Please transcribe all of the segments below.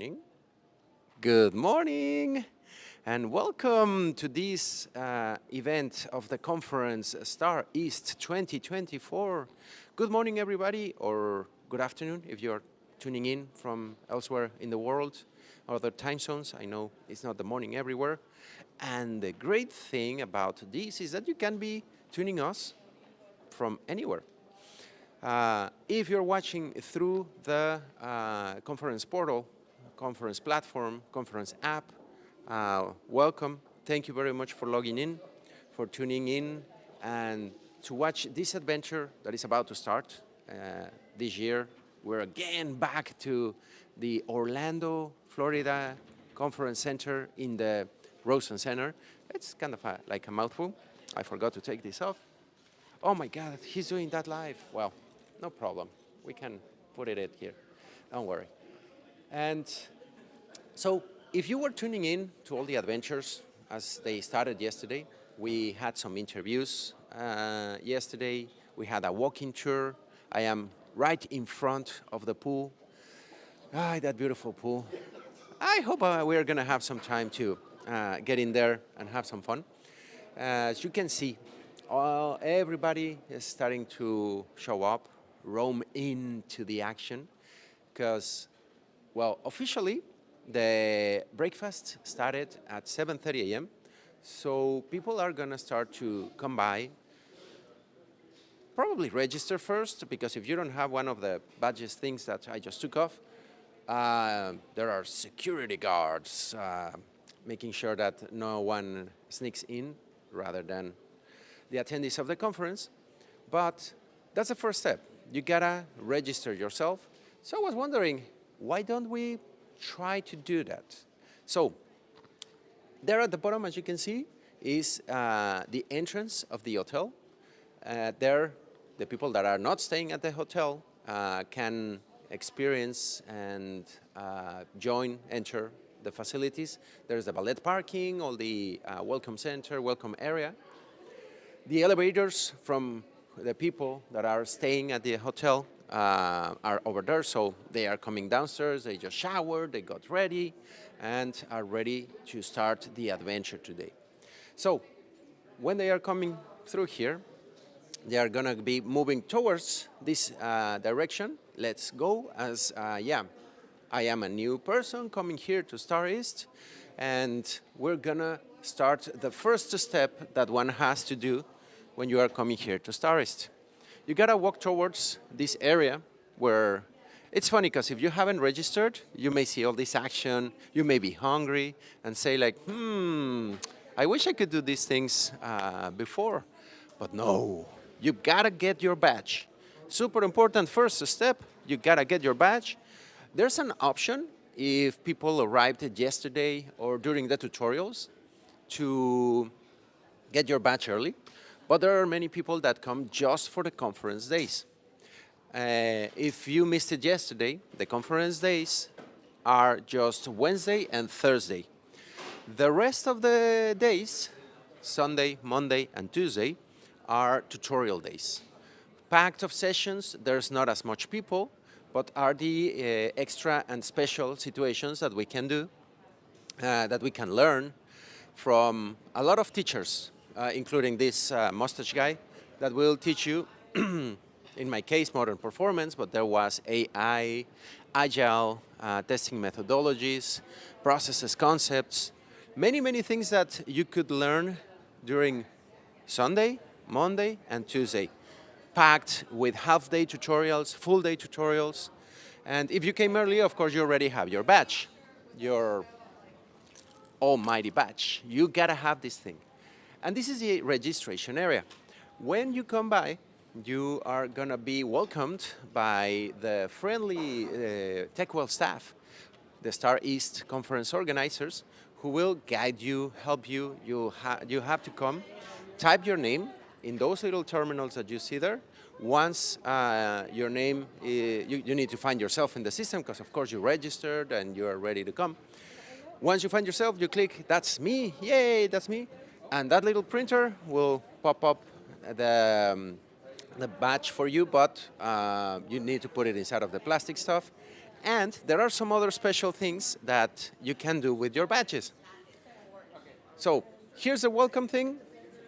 morning. Good morning, and welcome to this event of the conference StarEast 2024. Good morning, everybody, or good afternoon if you're tuning in from elsewhere in the world, other time zones. I know it's not the morning everywhere. And the great thing about this is that you can be tuning us from anywhere. If you're watching through the conference portal, conference platform, conference app, welcome. Thank you very much for logging in, for tuning in, and to watch this adventure that is about to start this year. We're again back to the Orlando, Florida Conference Center in the Rosen Center. It's kind of like a mouthful. I forgot to take this off. Oh my God, he's doing that live. Well, no problem. We can put it here. Don't worry. And so if you were tuning in to all the adventures as they started yesterday, we had some interviews yesterday. We had a walking tour. I am right in front of the pool. That beautiful pool. I hope we're going to have some time to get in there and have some fun. As you can see, everybody is starting to show up, roam into the action, because, well, officially, the breakfast started at 7:30 a.m., so people are going to start to come by, probably register first, because if you don't have one of the badges things that I just took off, there are security guards making sure that no one sneaks in rather than the attendees of the conference. But that's the first step. You gotta register yourself. So I was wondering, why don't we try to do that? So there at the bottom, as you can see, is the entrance of the hotel. There, the people that are not staying at the hotel can experience and enter the facilities. There's the valet parking, all the welcome center, welcome area. The elevators from the people that are staying at the hotel are over there, so they are coming downstairs, they just showered, they got ready, and are ready to start the adventure today. So when they are coming through here, they are gonna be moving towards this direction. Let's go, as I am a new person coming here to StarEast, and we're gonna start the first step that one has to do when you are coming here to StarEast. You gotta walk towards this area where it's funny, because if you haven't registered, you may see all this action, you may be hungry and say like, I wish I could do these things before, but no, you gotta get your badge. Super important first step, you gotta get your badge. There's an option if people arrived yesterday or during the tutorials to get your badge early. But there are many people that come just for the conference days. If you missed it yesterday, the conference days are just Wednesday and Thursday. The rest of the days, Sunday, Monday, and Tuesday, are tutorial days. Packed of sessions, there's not as much people, but are the extra and special situations that we can do, that we can learn from a lot of teachers, including this mustache guy that will teach you, in my case, modern performance, but there was AI, agile testing methodologies, processes, concepts, many things that you could learn during Sunday, Monday, and Tuesday, packed with half-day tutorials, full-day tutorials. And if you came early, of course, you already have your badge, your almighty badge. You gotta have this thing. And this is the registration area. When you come by, you are gonna be welcomed by the friendly TechWell staff, the StarEast conference organizers, who will guide you, help you. You have to come, type your name in those little terminals that you see there. Once your name, you need to find yourself in the system, because of course you registered and you are ready to come. Once you find yourself, you click, that's me, yay, that's me. And that little printer will pop up the badge for you, but you need to put it inside of the plastic stuff. And there are some other special things that you can do with your badges. So here's the welcome thing.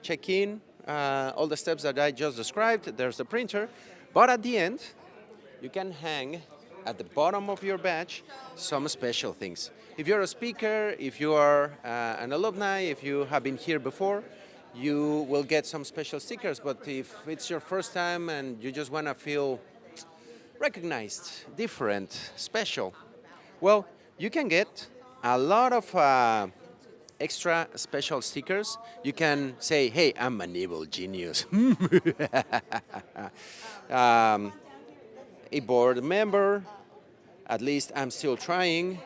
Check in, all the steps that I just described. There's the printer. But at the end, you can hang at the bottom of your badge some special things. If you're a speaker, if you are an alumni, if you have been here before, you will get some special stickers. But if it's your first time and you just want to feel recognized, different, special, well, you can get a lot of extra special stickers. You can say, hey, I'm an evil genius. A board member, at least I'm still trying.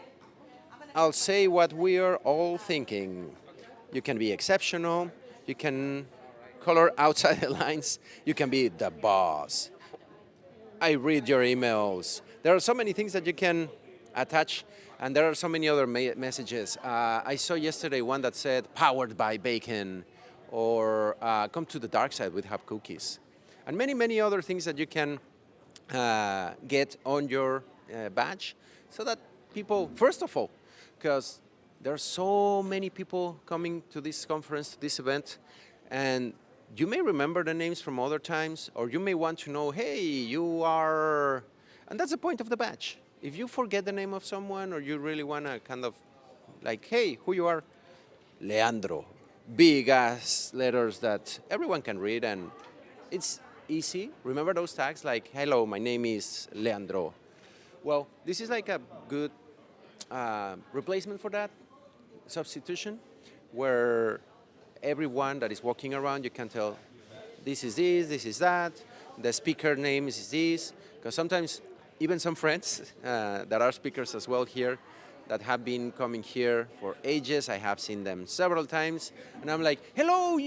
I'll say what we are all thinking. You can be exceptional. You can color outside the lines. You can be the boss. I read your emails. There are so many things that you can attach, and there are so many other messages. I saw yesterday one that said, powered by bacon, or come to the dark side, we have cookies. And many, many other things that you can get on your badge, so that people, first of all, because there are so many people coming to this conference, to this event, and you may remember the names from other times, or you may want to know, hey, you are, and that's the point of the badge. If you forget the name of someone, or you really want to kind of like, hey, who you are? Leandro. Big ass letters that everyone can read, and it's easy. Remember those tags like, hello, my name is Leandro. Well, this is like a good replacement for that, substitution, where everyone that is walking around, you can tell this is that, the speaker name is this, because sometimes even some friends that are speakers as well here that have been coming here for ages, I have seen them several times, and I'm like, hello,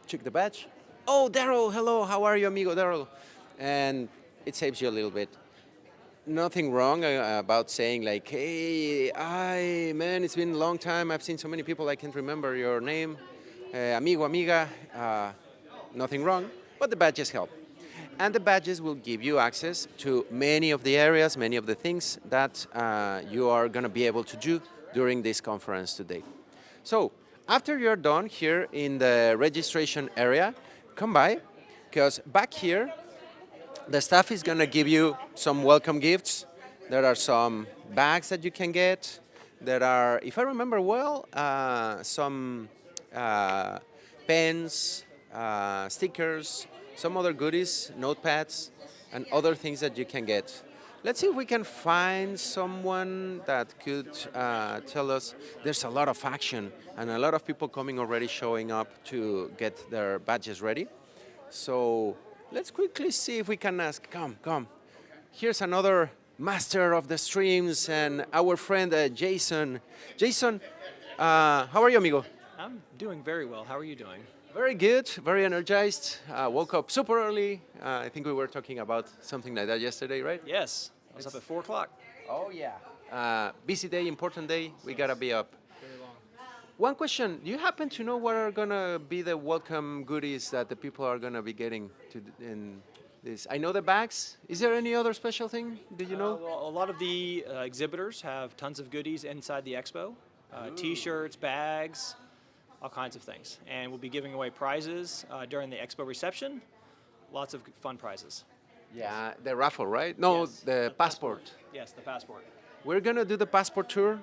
check the badge. Oh, Daryl, hello, how are you, amigo, Daryl? And it saves you a little bit. Nothing wrong about saying like, hey, man, it's been a long time. I've seen so many people, I can't remember your name. Amigo, amiga, nothing wrong, but the badges help. And the badges will give you access to many of the areas, many of the things that you are going to be able to do during this conference today. So after you're done here in the registration area, come by, because back here, the staff is going to give you some welcome gifts. There are some bags that you can get. There are, if I remember well, some pens, stickers, some other goodies, notepads, and other things that you can get. Let's see if we can find someone that could tell us. There's a lot of action and a lot of people coming already showing up to get their badges ready. So let's quickly see if we can ask. Come. Here's another master of the streams and our friend Jason. Jason, how are you, amigo? I'm doing very well. How are you doing? Very good, very energized. Woke up super early. I think we were talking about something like that yesterday, right? Yes, I was up at 4 o'clock. Oh, yeah. Busy day, important day. We got to be up. Very long. One question. Do you happen to know what are going to be the welcome goodies that the people are going to be getting in this? I know the bags. Is there any other special thing? Did you know? Well, a lot of the exhibitors have tons of goodies inside the expo. T-shirts, bags, all kinds of things. And we'll be giving away prizes during the expo reception. Lots of fun prizes. Yeah, the raffle, right? No, Yes, the passport. Yes, the passport. We're going to do the passport tour.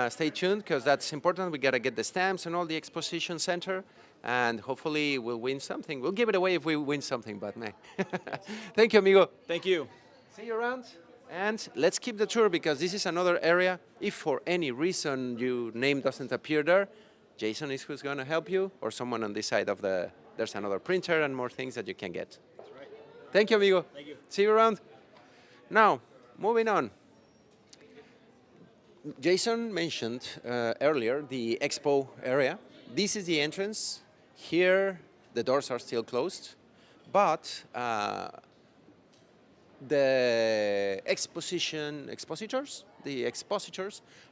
Stay tuned, because that's important. We got to get the stamps and all the exposition center, and hopefully we'll win something. We'll give it away if we win something, but man. Thank you, amigo. Thank you. See you around. And let's keep the tour, because this is another area. If for any reason your name doesn't appear there, Jason is who's going to help you, or someone on this side of the, there's another printer and more things that you can get. That's right. Thank you, amigo. Thank you. See you around. Now, moving on. Jason mentioned earlier the expo area. This is the entrance. Here, the doors are still closed, but the expositors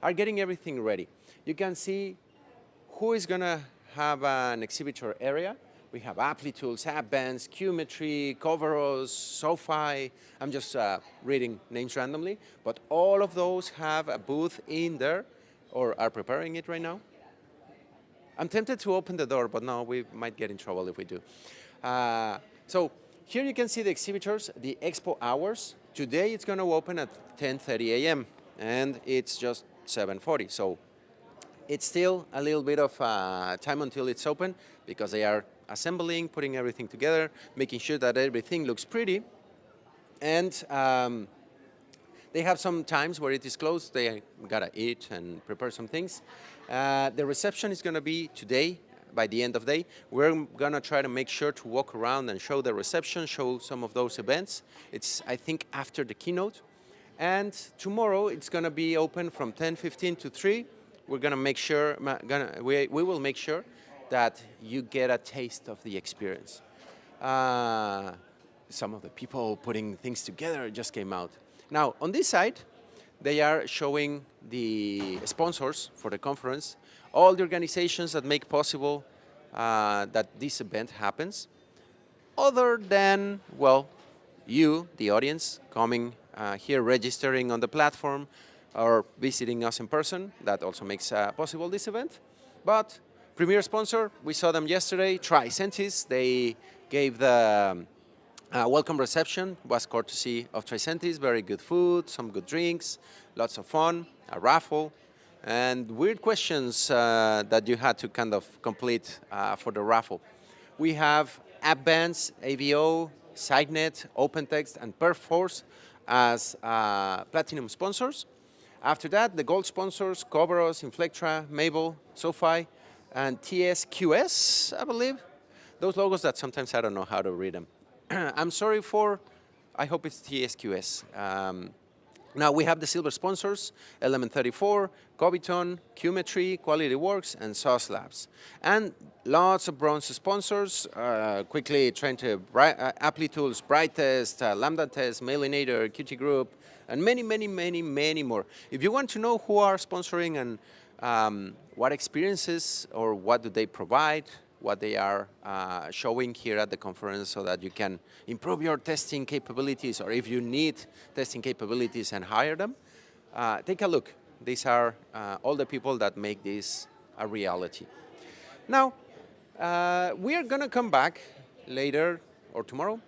are getting everything ready. You can see who is going to have an exhibitor area. We have Applitools, AppBands, Qmetry, Coveros, SoFi. I'm just reading names randomly, but all of those have a booth in there or are preparing it right now. I'm tempted to open the door, but no, we might get in trouble if we do. So here you can see the exhibitors, the expo hours. Today it's going to open at 10:30 a.m. and it's just 7:40. So it's still a little bit of time until it's open because they are assembling, putting everything together, making sure that everything looks pretty. And they have some times where it is closed. They gotta eat and prepare some things. The reception is gonna be today by the end of the day. We're gonna try to make sure to walk around and show the reception, show some of those events. It's, I think, after the keynote. And tomorrow it's gonna be open from 10:15 to 3. We're gonna make sure, we will make sure that you get a taste of the experience. Some of the people putting things together just came out. Now, on this side, they are showing the sponsors for the conference, all the organizations that make possible that this event happens, other than, well, you, the audience, coming here, registering on the platform, or visiting us in person. That also makes possible this event. But premier sponsor, we saw them yesterday, Tricentis. They gave the welcome reception, was courtesy of Tricentis. Very good food, some good drinks, lots of fun, a raffle, and weird questions that you had to kind of complete for the raffle. We have AppBands, AVO, SiteNet, OpenText, and Perforce as platinum sponsors. After that, the gold sponsors, Coveros, Inflectra, Mabel, SoFi, and TSQS, I believe. Those logos that sometimes I don't know how to read them. I'm sorry for, I hope it's TSQS. Now we have the silver sponsors, Element 34, Coviton, Qmetry, Quality Works, and Sauce Labs. And lots of bronze sponsors, quickly trying to, Applitools, Brightest, Lambda Test, Mailinator, Qt Group, and many, many, many, many more. If you want to know who are sponsoring and what experiences or what do they provide, what they are showing here at the conference so that you can improve your testing capabilities, or if you need testing capabilities and hire them, take a look. These are all the people that make this a reality. Now, we are going to come back later or tomorrow,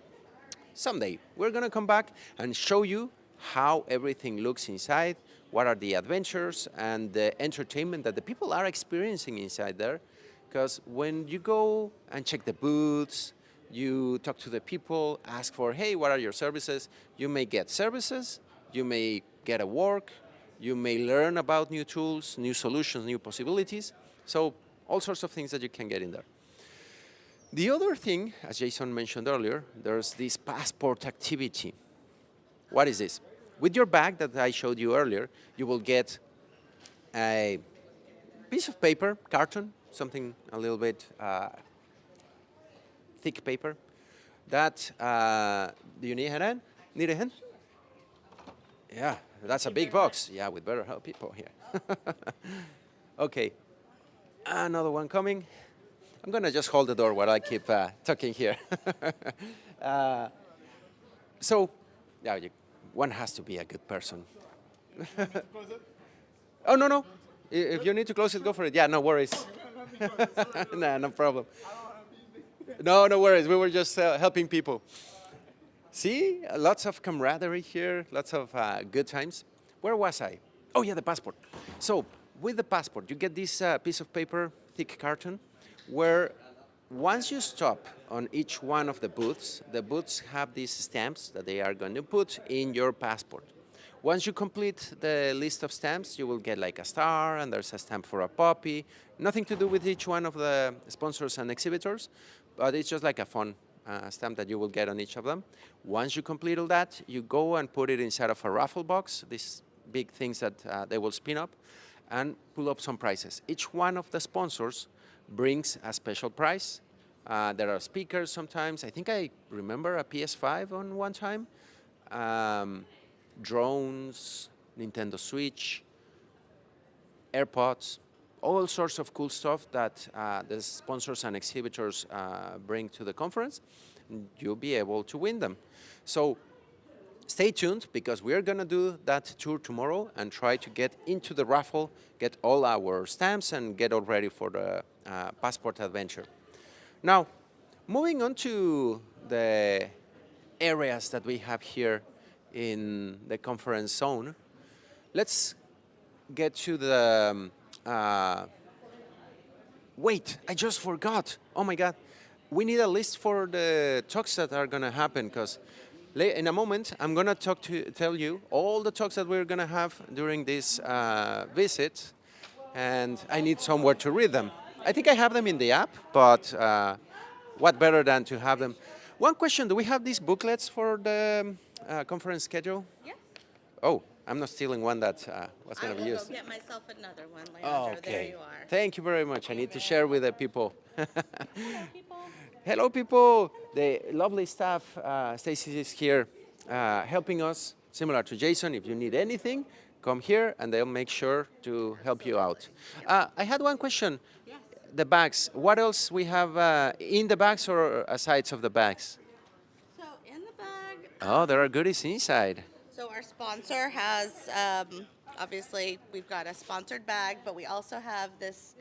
someday. We're going to come back and show you how everything looks inside, what are the adventures and the entertainment that the people are experiencing inside there. Because when you go and check the booths, you talk to the people, ask for, hey, what are your services? You may get services, you may get a work, you may learn about new tools, new solutions, new possibilities. So all sorts of things that you can get in there. The other thing, as Jason mentioned earlier, there's this passport activity. What is this? With your bag that I showed you earlier, you will get a piece of paper, carton, something a little bit thick paper. That, do you need a hand? Need a hand? Yeah, that's a big box. Yeah, we'd better help people here. Okay, another one coming. I'm gonna just hold the door while I keep talking here. So, yeah, one has to be a good person. Oh, no. If you need to close it, go for it. Yeah, no worries. Nah, no problem. No worries. We were just helping people. See, lots of camaraderie here, lots of good times. Where was I? Oh, yeah, the passport. So with the passport, you get this piece of paper, thick carton, where once you stop on each one of the booths have these stamps that they are going to put in your passport. Once you complete the list of stamps, you will get like a star, and there's a stamp for a puppy. Nothing to do with each one of the sponsors and exhibitors, but it's just like a fun stamp that you will get on each of them. Once you complete all that, you go and put it inside of a raffle box, these big things that they will spin up, and pull up some prizes. Each one of the sponsors brings a special prize. There are speakers sometimes. I think I remember a PS5 on one time. Drones, Nintendo Switch, AirPods, all sorts of cool stuff that the sponsors and exhibitors bring to the conference. You'll be able to win them. So stay tuned, because we're going to do that tour tomorrow and try to get into the raffle, get all our stamps, and get all ready for the passport adventure. Now, moving on to the areas that we have here in the conference zone, let's get to the... wait, I just forgot. Oh my God. We need a list for the talks that are going to happen, because in a moment I'm going to tell you all the talks that we're going to have during this visit, and I need somewhere to read them. I think I have them in the app, but what better than to have them? One question, do we have these booklets for the conference schedule? Yeah. Oh, I'm not stealing one that was going to be I will used. go get myself another one, Oh, Leandro. There okay. you are. Thank you very much. I need to share with the people. Hello, people. Hello, people. The lovely staff, Stacy is here helping us, similar to Jason. If you need anything, come here and they'll make sure to help you out. I had one question. Yes. The bags, what else we have in the bags or aside of the bags? So in the bag. Oh, there are goodies inside. So our sponsor has, obviously, we've got a sponsored bag, but we also have this.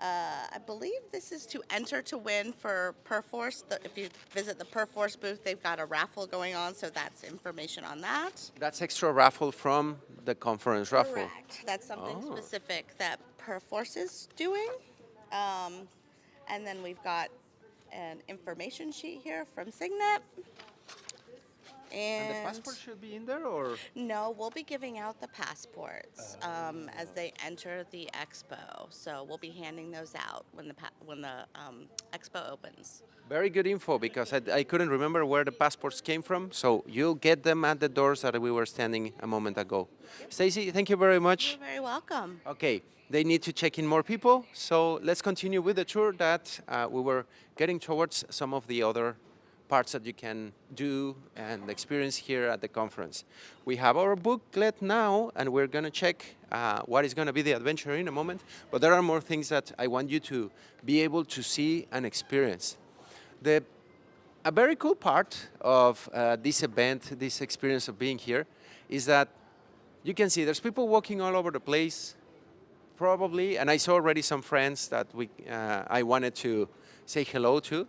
I believe this is to enter to win for Perforce. If you visit the Perforce booth, they've got a raffle going on, so that's information on that. That's extra raffle from the conference raffle. Correct. That's something specific that Perforce is doing. And then we've got an information sheet here from Signet. And the passport should be in there, or? No, we'll be giving out the passports as they enter the expo. So we'll be handing those out when the expo opens. Very good info, because I couldn't remember where the passports came from. So you'll get them at the doors that we were standing a moment ago. Stacy, thank you very much. You're very welcome. Okay, they need to check in more people. So let's continue with the tour that we were getting towards some of the other parts that you can do and experience here at the conference. We have our booklet now, and we're going to check what is going to be the adventure in a moment. But there are more things that I want you to be able to see and experience. A very cool part of this event, this experience of being here, is that you can see there's people walking all over the place, probably, and I saw already some friends that I wanted to say hello to.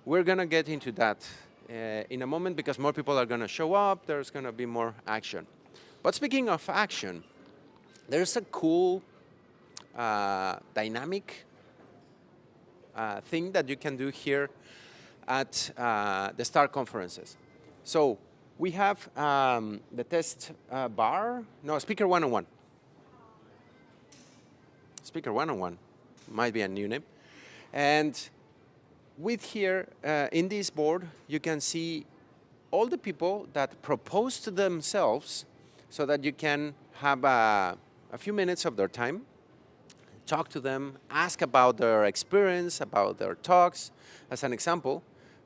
We're going to get into that in a moment, because more people are going to show up. There's going to be more action. But speaking of action, there's a cool dynamic thing that you can do here at the STAR conferences. So we have the test bar. No, Speaker 101. Speaker 101 might be a new name. And with here, in this board, you can see all the people that proposed themselves, so that you can have a few minutes of their time, talk to them, ask about their experience, about their talks. As an example,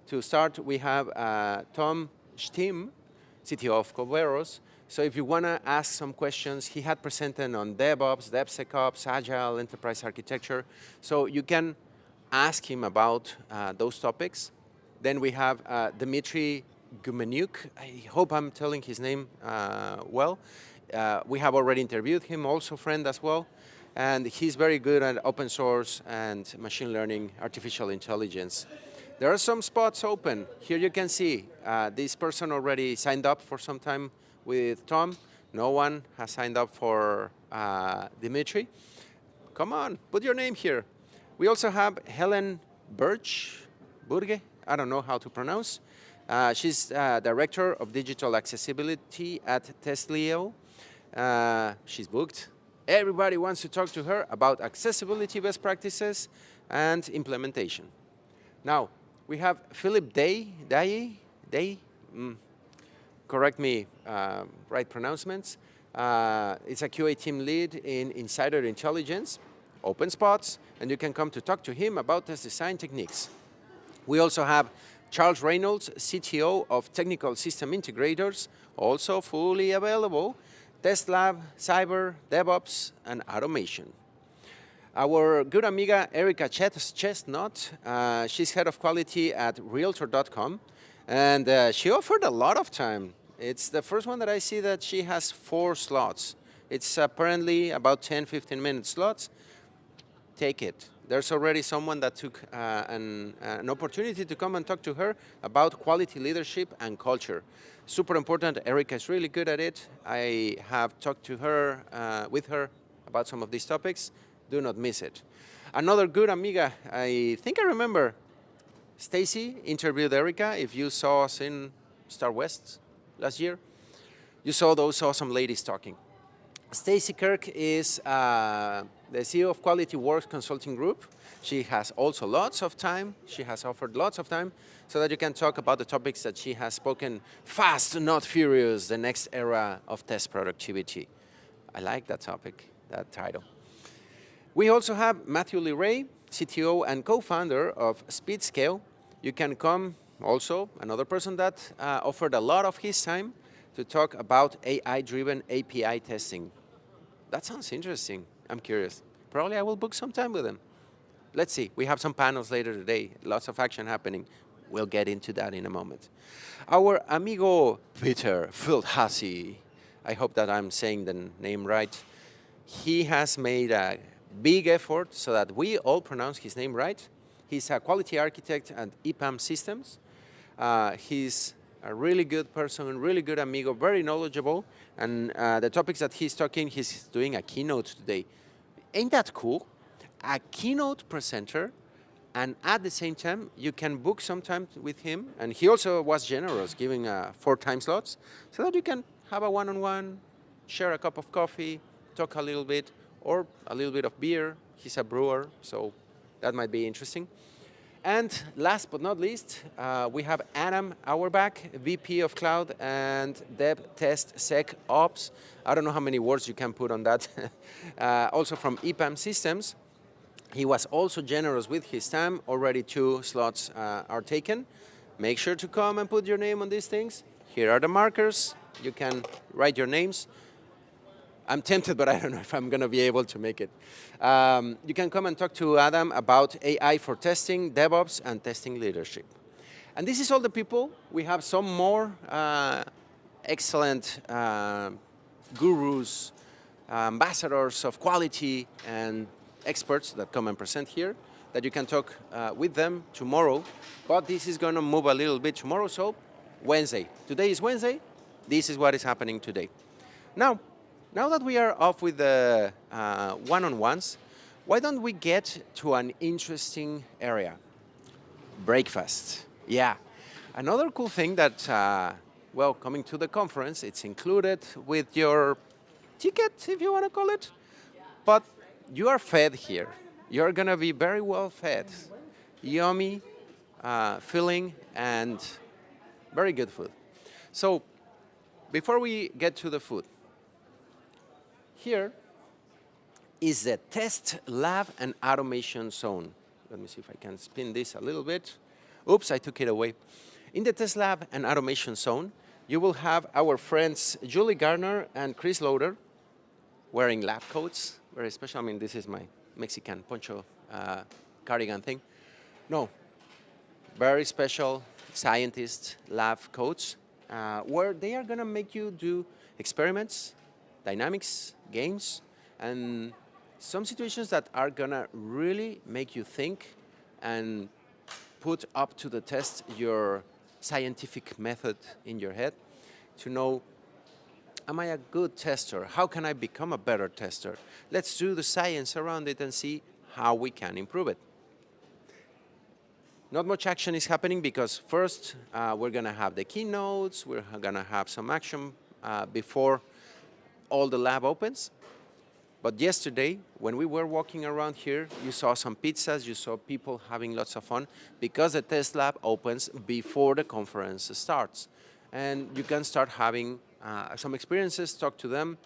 to start, we have Tom Stim, CTO of Coveros. So if you want to ask some questions, he had presented on DevOps, DevSecOps, Agile, Enterprise Architecture. So you can ask him about those topics. Then we have Dmitry Gumenyuk. I hope I'm telling his name well. We have already interviewed him, also friend as well. And he's very good at open source and machine learning, artificial intelligence. There are some spots open. Here you can see this person already signed up for some time with Tom. No one has signed up for Dmitry. Come on, put your name here. We also have Helen Burge, I don't know how to pronounce. She's Director of Digital Accessibility at Testleo. She's booked. Everybody wants to talk to her about accessibility best practices and implementation. Now, we have Philip Day, correct me, right pronouncements. It's a QA team lead in Insider Intelligence, open spots, and you can come to talk to him about test design techniques. We also have Charles Reynolds, CTO of Technical System Integrators, also fully available, Test Lab, Cyber, DevOps, and Automation. Our good amiga Erica Chestnut, she's head of quality at Realtor.com, and she offered a lot of time. It's the first one that I see that she has 4 slots. It's apparently about 10-15 minute slots. Take it. There's already someone that took an opportunity to come and talk to her about quality leadership and culture. Super important. Erica is really good at it. I have talked to her, with her, about some of these topics. Do not miss it. Another good amiga, I think I remember, Stacy interviewed Erica. If you saw us in StarWest last year, you saw those awesome ladies talking. Stacy Kirk is the CEO of Quality Works Consulting Group. She has also lots of time. She has offered lots of time so that you can talk about the topics that she has spoken. Fast, not furious, the next era of test productivity. I like that topic, that title. We also have Matthew Lee Ray, CTO and co-founder of SpeedScale. You can come also, another person that offered a lot of his time to talk about AI-driven API testing. That sounds interesting. I'm curious. Probably I will book some time with him. Let's see. We have some panels later today. Lots of action happening. We'll get into that in a moment. Our amigo Peter Filthasi, I hope that I'm saying the name right. He has made a big effort so that we all pronounce his name right. He's a quality architect at EPAM Systems. He's a really good person, really good amigo, very knowledgeable. And the topics that he's talking, he's doing a keynote today. Ain't that cool? A keynote presenter, and at the same time, you can book some time with him. And he also was generous, giving 4 time slots, so that you can have a one-on-one, share a cup of coffee, talk a little bit, or a little bit of beer. He's a brewer, so that might be interesting. And last but not least, we have Adam Auerbach, VP of Cloud and Dev Test Sec Ops. I don't know how many words you can put on that. Also from EPAM Systems. He was also generous with his time. Already 2 slots are taken. Make sure to come and put your name on these things. Here are the markers. You can write your names. I'm tempted, but I don't know if I'm going to be able to make it. You can come and talk to Adam about AI for testing, DevOps, and testing leadership. And this is all the people. We have some more excellent gurus, ambassadors of quality, and experts that come and present here that you can talk with them tomorrow. But this is going to move a little bit tomorrow, so Wednesday. Today is Wednesday. This is what is happening today. Now that we are off with the one-on-ones, why don't we get to an interesting area? Breakfast. Yeah. Another cool thing that, well, coming to the conference, it's included with your ticket, if you want to call it. But you are fed here. You're going to be very well fed. Yummy, filling, and very good food. So before we get to the food, here is the test lab and automation zone. Let me see if I can spin this a little bit. Oops, I took it away. In the test lab and automation zone, you will have our friends Julie Garner and Chris Loader wearing lab coats. Very special. I mean, this is my Mexican poncho cardigan thing. No, very special scientist lab coats where they are going to make you do experiments, dynamics, games, and some situations that are gonna really make you think and put up to the test your scientific method in your head to know, am I a good tester? How can I become a better tester? Let's do the science around it and see how we can improve it. Not much action is happening because first we're gonna have the keynotes, we're gonna have some action before all the lab opens. But yesterday, when we were walking around here, you saw some pizzas, you saw people having lots of fun because the test lab opens before the conference starts. And you can start having some experiences, talk to them.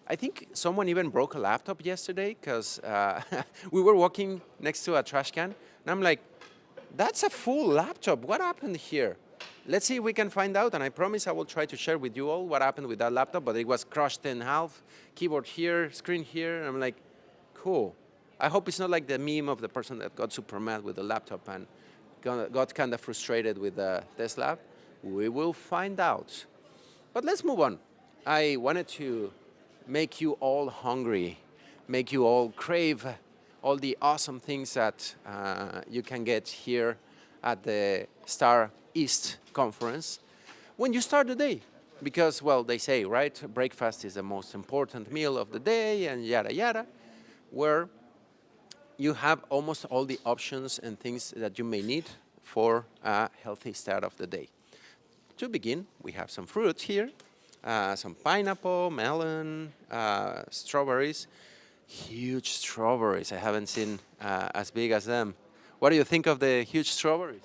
I think someone even broke a laptop yesterday because we were walking next to a trash can, and I'm like, that's a full laptop. What happened here? Let's see if we can find out, and I promise I will try to share with you all what happened with that laptop, but it was crushed in half, keyboard here, screen here, and I'm like, cool. I hope it's not like the meme of the person that got super mad with the laptop and got kind of frustrated with the Tesla. We will find out. But let's move on. I wanted to make you all hungry, make you all crave all the awesome things that you can get here at the StarEast conference when you start the day. Because, well, they say, right, breakfast is the most important meal of the day and yada yada, where you have almost all the options and things that you may need for a healthy start of the day. To begin, we have some fruits here, some pineapple, melon, strawberries. Huge strawberries. I haven't seen as big as them. What do you think of the huge strawberries?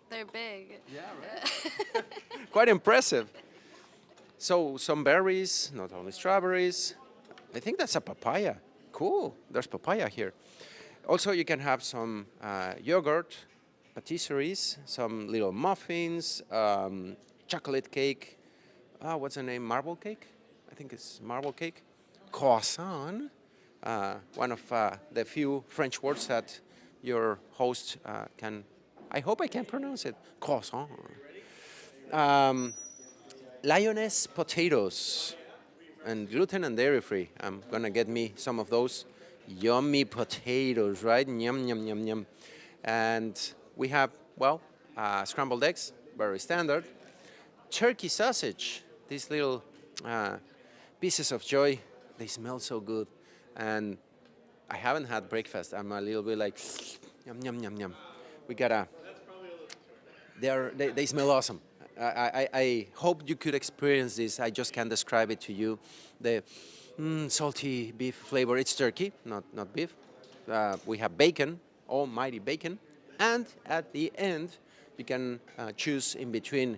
They're big. Yeah, right. Quite impressive. So some berries, not only strawberries. I think that's a papaya. Cool. There's papaya here. Also, you can have some yogurt, patisseries, some little muffins, chocolate cake. What's the name? Marble cake? I think it's marble cake. Croissant. One of the few French words that your host can, I hope I can pronounce it. Croissant. Lioness potatoes and gluten and dairy free. I'm gonna get me some of those yummy potatoes, right? Yum, yum, yum, yum. And we have, well, scrambled eggs, very standard. Turkey sausage, these little pieces of joy. They smell so good. And I haven't had breakfast. I'm a little bit like, yum, yum, yum, yum. We gotta, they smell awesome. I hope you could experience this. I just can't describe it to you. The salty beef flavor. It's turkey, not beef. We have bacon, almighty bacon. And at the end, you can choose in between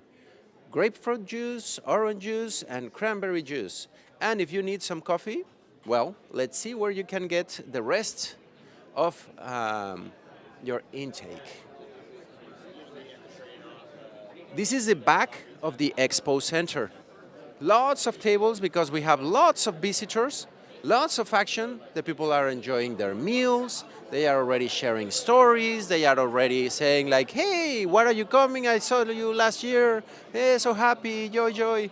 grapefruit juice, orange juice, and cranberry juice. And if you need some coffee, well, let's see where you can get the rest of your intake. This is the back of the expo center. Lots of tables because we have lots of visitors, lots of action. The people are enjoying their meals. They are already sharing stories. They are already saying like, hey, where are you coming? I saw you last year. Hey, so happy, joy, joy.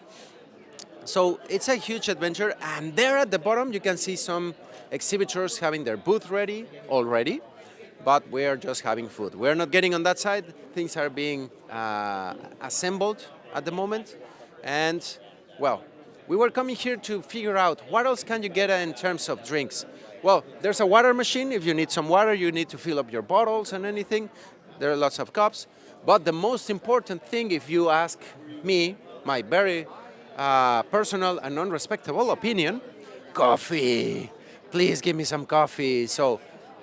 So it's a huge adventure. And there at the bottom, you can see some exhibitors having their booth ready already. But we're just having food. We're not getting on that side. Things are being assembled at the moment. And, well, we were coming here to figure out what else can you get in terms of drinks. Well, there's a water machine. If you need some water, you need to fill up your bottles and anything. There are lots of cups. But the most important thing, if you ask me, my very personal and non-respectable opinion, coffee. Please give me some coffee. So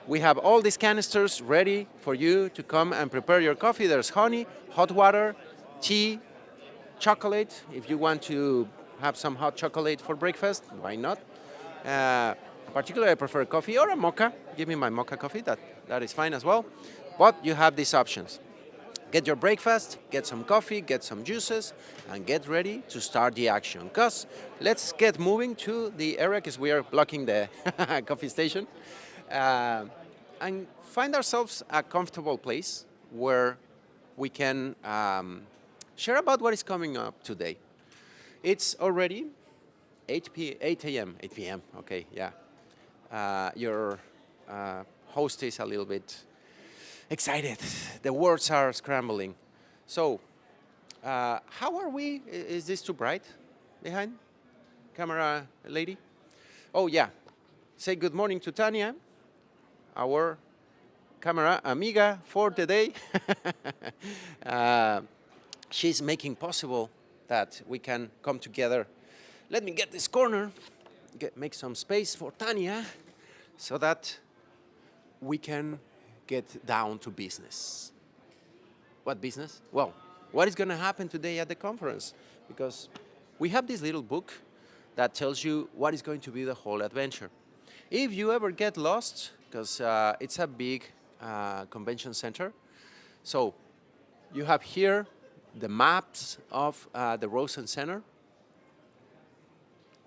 we have all these canisters ready for you to come and prepare your coffee. There's honey, hot water, tea, chocolate. If you want to have some hot chocolate for breakfast, why not? Particularly, I prefer coffee or a mocha. Give me my mocha coffee. That is fine as well. But you have these options. Get your breakfast, get some coffee, get some juices, and get ready to start the action. Because let's get moving to the area because we are blocking the coffee station. And find ourselves a comfortable place where we can share about what is coming up today. It's already 8 a.m., okay, yeah. Your host is a little bit excited. The words are scrambling. So, how are we? Is this too bright behind? Camera lady? Oh, yeah. Say good morning to Tania, our camera amiga for today. She's making possible that we can come together. Let me get this corner, make some space for Tania so that we can get down to business. What business? Well, what is going to happen today at the conference? Because we have this little book that tells you what is going to be the whole adventure. If you ever get lost, because it's a big convention center, so you have here the maps of the Rosen Center.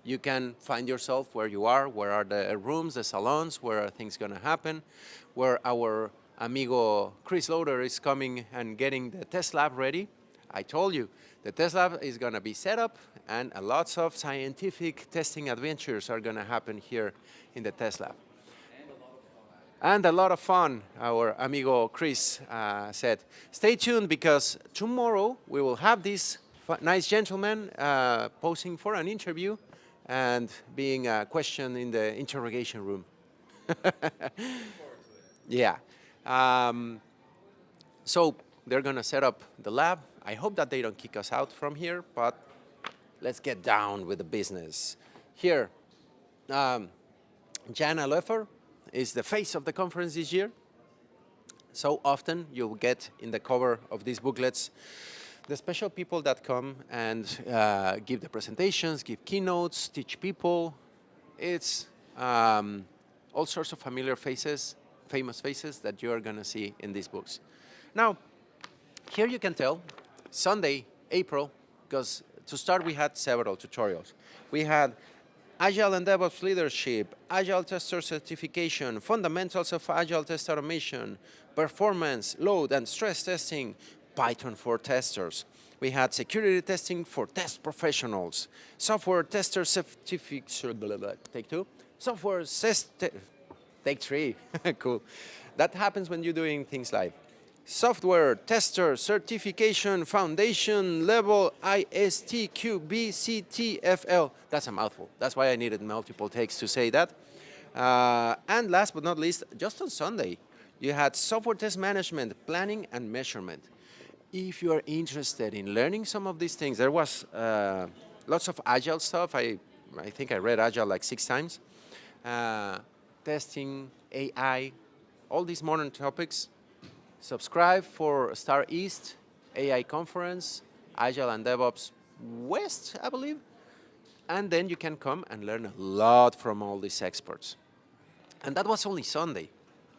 You can find yourself where you are, where are the rooms, the salons, where are things going to happen, where our amigo Chris Loader is coming and getting the test lab ready. I told you, the test lab is going to be set up, and lots of scientific testing adventures are going to happen here in the test lab. And a lot of fun, our amigo Chris said. Stay tuned, because tomorrow we will have this nice gentleman posing for an interview and being questioned in the interrogation room. Yeah. So they're going to set up the lab. I hope that they don't kick us out from here, but let's get down with the business. Here, Jana Leffer is the face of the conference this year. So often you'll get in the cover of these booklets the special people that come and give the presentations, give keynotes, teach people. It's all sorts of familiar faces, famous faces that you're going to see in these books. Now, here you can tell, Sunday, April, because to start we had several tutorials. We had Agile and DevOps leadership, Agile tester certification, fundamentals of Agile test automation, performance, load and stress testing, Python for testers. We had security testing for test professionals, software tester certification, take two, software test, take three, cool. That happens when you're doing things live. Software tester certification foundation level ISTQB-CTFL. That's a mouthful. That's why I needed multiple takes to say that. And last but not least, just on Sunday, you had software test management, planning and measurement. If you are interested in learning some of these things, there was lots of Agile stuff. I think I read Agile like 6 times. Testing, AI, all these modern topics. Subscribe for StarEast, AI conference, Agile and DevOps West, I believe. And then you can come and learn a lot from all these experts. And that was only Sunday.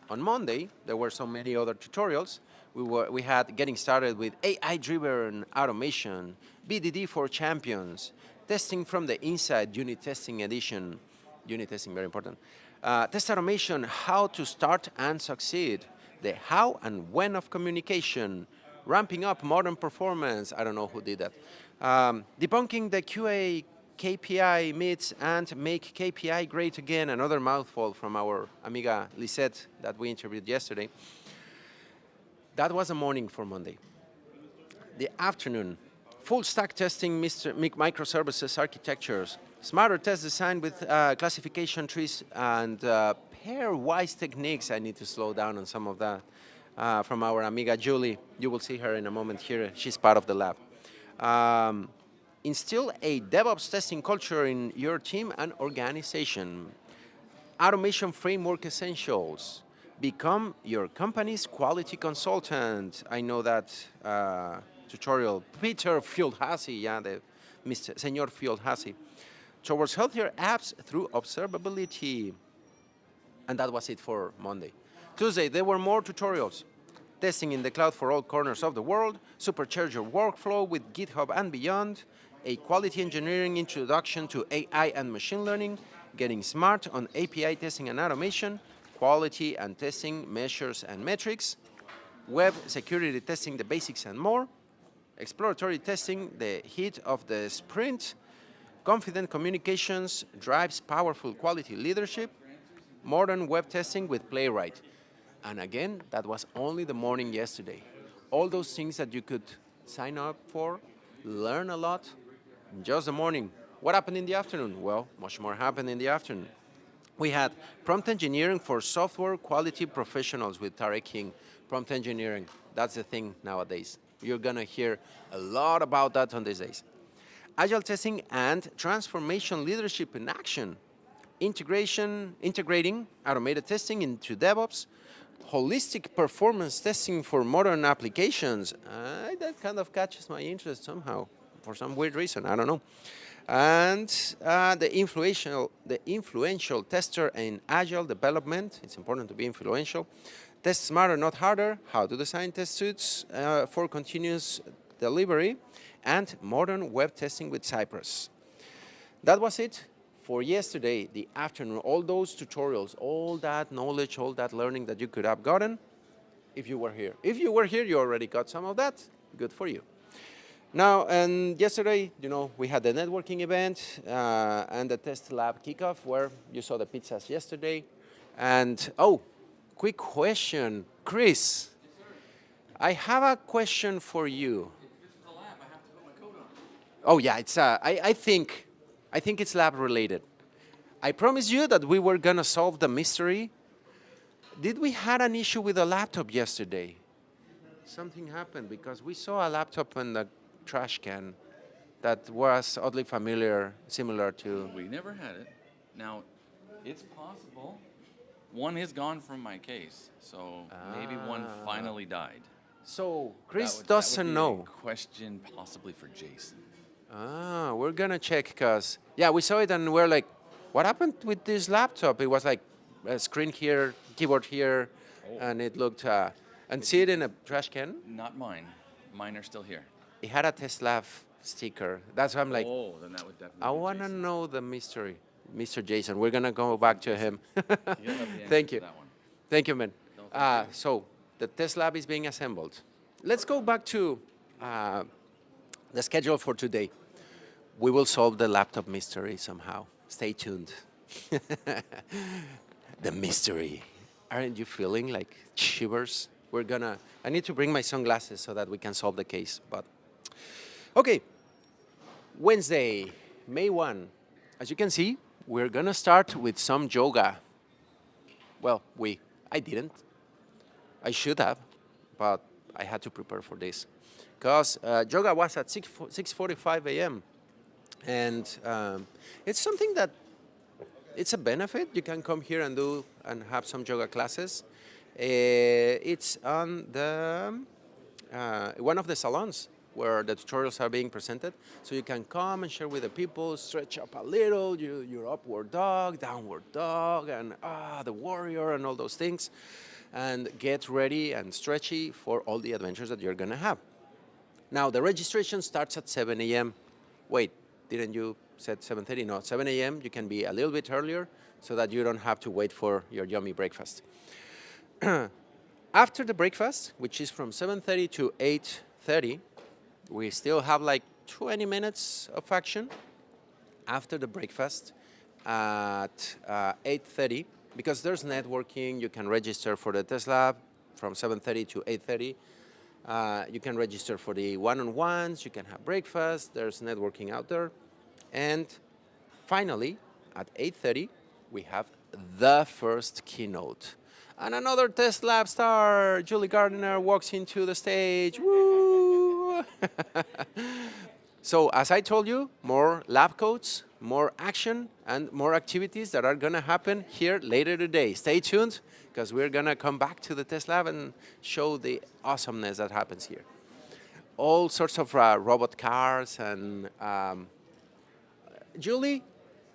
On Monday, there were so many other tutorials. We had getting started with AI-driven automation, BDD for champions, testing from the inside, unit testing edition. Unit testing, very important. Test automation, how to start and succeed. The how and when of communication. Ramping up modern performance. I don't know who did that. Debunking the QA KPI myths and make KPI great again. Another mouthful from our amiga Lisette that we interviewed yesterday. That was the morning for Monday. The afternoon, full stack testing microservices architectures, smarter test design with classification trees and pairwise techniques. I need to slow down on some of that from our amiga Julie. You will see her in a moment here. She's part of the lab. Instill a DevOps testing culture in your team and organization. Automation framework essentials. Become your company's quality consultant. I know that tutorial. Peter Fieldhassie, yeah, the Mr. Señor Fieldhassie. Towards healthier apps through observability. And that was it for Monday. Tuesday, there were more tutorials. Testing in the cloud for all corners of the world. Supercharge your workflow with GitHub and beyond. A quality engineering introduction to AI and machine learning. Getting smart on API testing and automation. Quality and testing measures and metrics, web security testing, the basics and more, exploratory testing, the heat of the sprint, confident communications drives powerful quality leadership, modern web testing with Playwright. And again, that was only the morning yesterday. All those things that you could sign up for, learn a lot, in just the morning. What happened in the afternoon? Well, much more happened in the afternoon. We had prompt engineering for software quality professionals with Tarek King. Prompt engineering, that's the thing nowadays. You're gonna hear a lot about that on these days. Agile testing and transformation leadership in action. Integrating automated testing into DevOps. Holistic performance testing for modern applications. That kind of catches my interest somehow, for some weird reason, I don't know. And the influential tester in Agile development. It's important to be influential. Test smarter, not harder. How to design test suites for continuous delivery. And modern web testing with Cypress. That was it for yesterday, the afternoon, all those tutorials, all that knowledge, all that learning that you could have gotten if you were here. If you were here, you already got some of that. Good for you. Now, and yesterday, we had the networking event and the test lab kickoff where you saw the pizzas yesterday. And, oh, quick question. Chris, I have a question for you. Oh, yeah, it's, I think it's lab related. I promised you that we were going to solve the mystery. Did we had an issue with a laptop yesterday? Something happened because we saw a laptop in the trash can that was oddly similar to... We never had it. Now, it's possible one is gone from my case, so maybe one finally died. So Chris That doesn't would be know. a question possibly for Jason. We're gonna check because, yeah, we saw it and we're like, what happened with this laptop? It was like a screen here, keyboard here, and it looked, and see it in a trash can? Not mine. Mine are still here. It had a Tesla sticker. That's why I'm like, Oh, then that would definitely I be want to Jason. know the mystery. Mr. Jason, we're going to go back to him. He'll have the answer Thank to you. that one. Thank you, man. No, thank you. So the test lab is being assembled. Let's go back to the schedule for today. We will solve the laptop mystery somehow. Stay tuned. The mystery. Aren't you feeling like shivers? I need to bring my sunglasses so that we can solve the case. But okay, Wednesday, May 1. As you can see, we're gonna start with some yoga. Well, I didn't. I should have, but I had to prepare for this. Because yoga was at 6:45 a.m. And it's something that, it's a benefit. You can come here and have some yoga classes. It's on the one of the salons where the tutorials are being presented. So you can come and share with the people, stretch up a little, your upward dog, downward dog, and the warrior and all those things. And get ready and stretchy for all the adventures that you're going to have. Now, the registration starts at 7 a.m. Wait, didn't you said 7:30? No, 7 a.m. You can be a little bit earlier so that you don't have to wait for your yummy breakfast. After the breakfast, which is from 7:30 to 8:30, we still have like 20 minutes of action. After the breakfast at 8:30, because there's networking, you can register for the test lab from 7:30 to 8:30. You can register for the one-on-ones, you can have breakfast, there's networking out there. And finally, at 8:30, we have the first keynote. And another test lab star, Julie Gardner, walks into the stage. Woo! So as I told you, more lab codes, more action, and more activities that are going to happen here later today. Stay tuned, because we're going to come back to the test lab and show the awesomeness that happens here. All sorts of robot cars and... Julie,